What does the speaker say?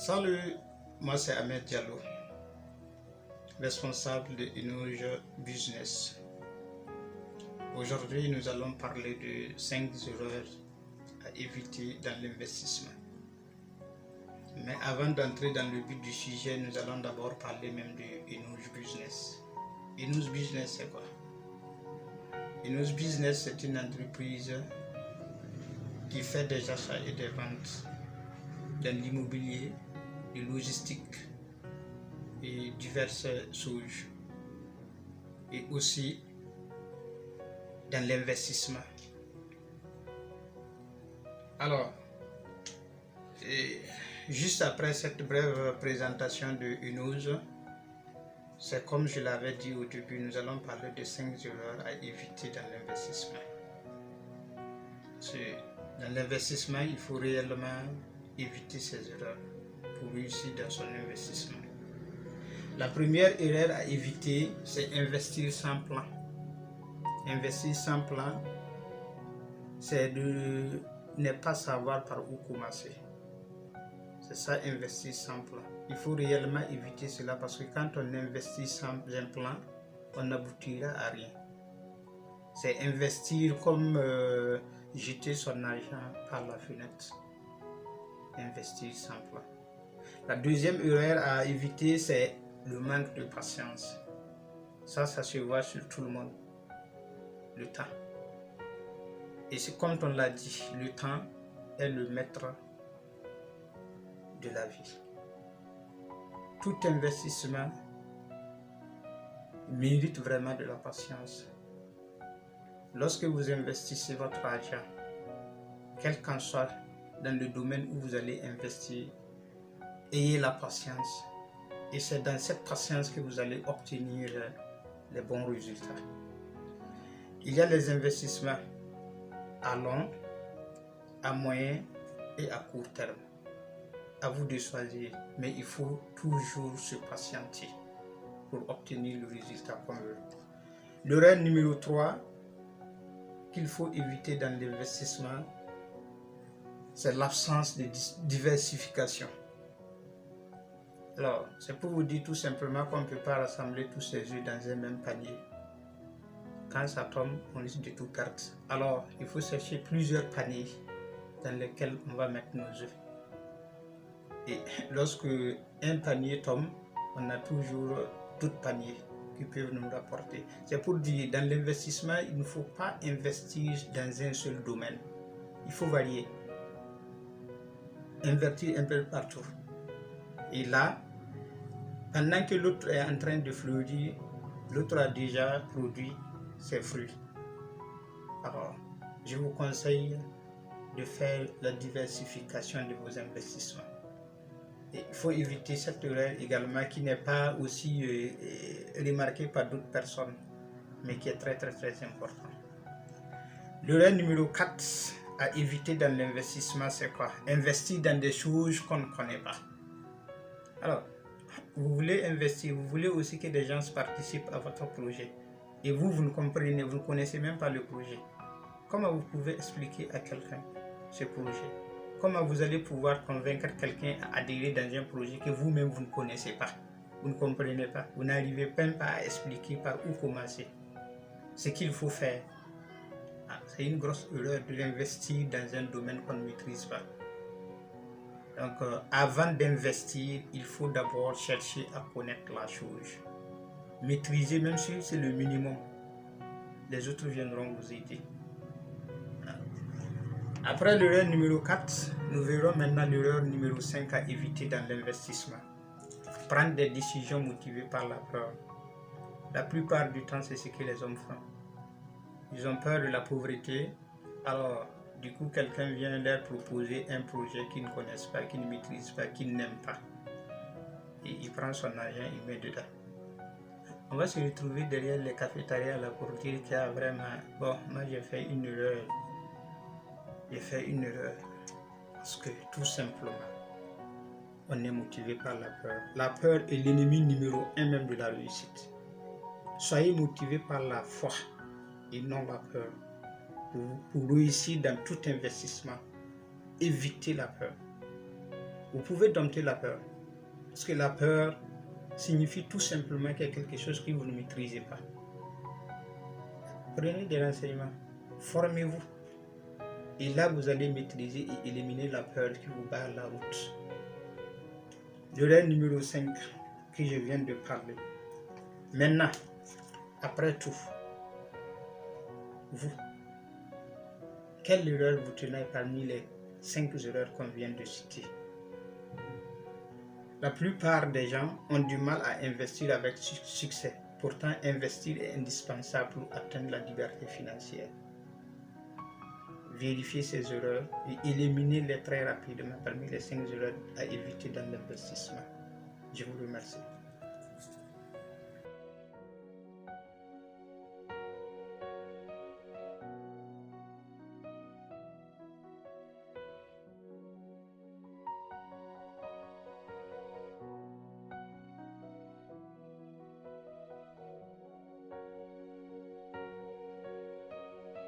Salut, moi c'est Ahmed Diallo, responsable de Inouge Business. Aujourd'hui, nous allons parler de 5 erreurs à éviter dans l'investissement. Mais avant d'entrer dans le but du sujet, nous allons d'abord parler même de Inouge Business. Inouge Business, c'est quoi? Inouge Business, c'est une entreprise qui fait des achats et des ventes dans l'immobilier, de logistique et diverses choses, et aussi dans l'investissement. Alors, juste après cette brève présentation de Inouge, c'est comme je l'avais dit au début, nous allons parler de 5 erreurs à éviter dans l'investissement. Dans l'investissement, il faut réellement éviter ces erreurs pour réussir dans son investissement. La première erreur à éviter, c'est investir sans plan. Investir sans plan, c'est de ne pas savoir par où commencer. C'est ça, investir sans plan. Il faut réellement éviter cela parce que quand on investit sans un plan, on n'aboutira à rien. C'est investir comme jeter son argent par la fenêtre. Investir sans plan. La deuxième erreur à éviter, c'est le manque de patience. Ça se voit sur tout le monde. Le temps. Et c'est comme on l'a dit, le temps est le maître de la vie. Tout investissement mérite vraiment de la patience. Lorsque vous investissez votre argent, quel qu'en soit dans le domaine où vous allez investir, ayez la patience. Et c'est dans cette patience que vous allez obtenir les bons résultats. Il y a les investissements à long, à moyen et à court terme. À vous de choisir, mais il faut toujours se patienter pour obtenir le résultat qu'on veut. L'erreur numéro 3 qu'il faut éviter dans l'investissement, c'est l'absence de diversification. Alors, c'est pour vous dire tout simplement qu'on ne peut pas rassembler tous ces œufs dans un même panier. Quand ça tombe, on risque de tout perdre. Alors, il faut chercher plusieurs paniers dans lesquels on va mettre nos œufs. Et lorsque un panier tombe, on a toujours d'autres paniers qui peuvent nous rapporter. C'est pour dire, dans l'investissement, il ne faut pas investir dans un seul domaine. Il faut varier. Investir un peu partout. Et là, pendant que l'autre est en train de fleurir, l'autre a déjà produit ses fruits. Alors, je vous conseille de faire la diversification de vos investissements. Et il faut éviter cette erreur également qui n'est pas aussi remarquée par d'autres personnes, mais qui est très importante. L'erreur numéro 4 à éviter dans l'investissement, c'est quoi? Investir dans des choses qu'on ne connaît pas. Alors, vous voulez investir, vous voulez aussi que des gens participent à votre projet. Et vous ne comprenez, vous ne connaissez même pas le projet. Comment vous pouvez expliquer à quelqu'un ce projet? Comment vous allez pouvoir convaincre quelqu'un à adhérer dans un projet que vous-même vous ne connaissez pas? Vous ne comprenez pas, vous n'arrivez même pas à expliquer par où commencer. Ce qu'il faut faire, c'est une grosse erreur de l'investir dans un domaine qu'on ne maîtrise pas. Donc, avant d'investir, il faut d'abord chercher à connaître la chose. Maîtriser, même si c'est le minimum. Les autres viendront vous aider. Après l'erreur numéro 4, Nous verrons maintenant l'erreur numéro 5 à éviter dans l'investissement. Prendre des décisions motivées par la peur. La plupart du temps, c'est ce que les hommes font. Ils ont peur de la pauvreté. Alors, du coup, quelqu'un vient leur proposer un projet qu'ils ne connaissent pas, qu'ils ne maîtrisent pas, qu'ils n'aiment pas. Et il prend son argent, il met dedans. On va se retrouver derrière les cafétérias là pour dire qu'il y a vraiment... Bon, moi j'ai fait une erreur. J'ai fait une erreur. Parce que tout simplement, on est motivé par la peur. La peur est l'ennemi numéro 1 même de la réussite. Soyez motivé par la foi et non la peur. Pour réussir dans tout investissement, évitez la peur. Vous pouvez dompter la peur. Parce que la peur signifie tout simplement qu'il y a quelque chose que vous ne maîtrisez pas. Prenez des renseignements, formez-vous. Et là, vous allez maîtriser et éliminer la peur qui vous barre la route. L'erreur numéro 5 que je viens de parler. Maintenant, après tout, vous, quelle erreur vous tenez parmi les 5 erreurs qu'on vient de citer? La plupart des gens ont du mal à investir avec succès. Pourtant, investir est indispensable pour atteindre la liberté financière. Vérifiez ces erreurs et éliminez-les très rapidement parmi les 5 erreurs à éviter dans l'investissement. Je vous remercie.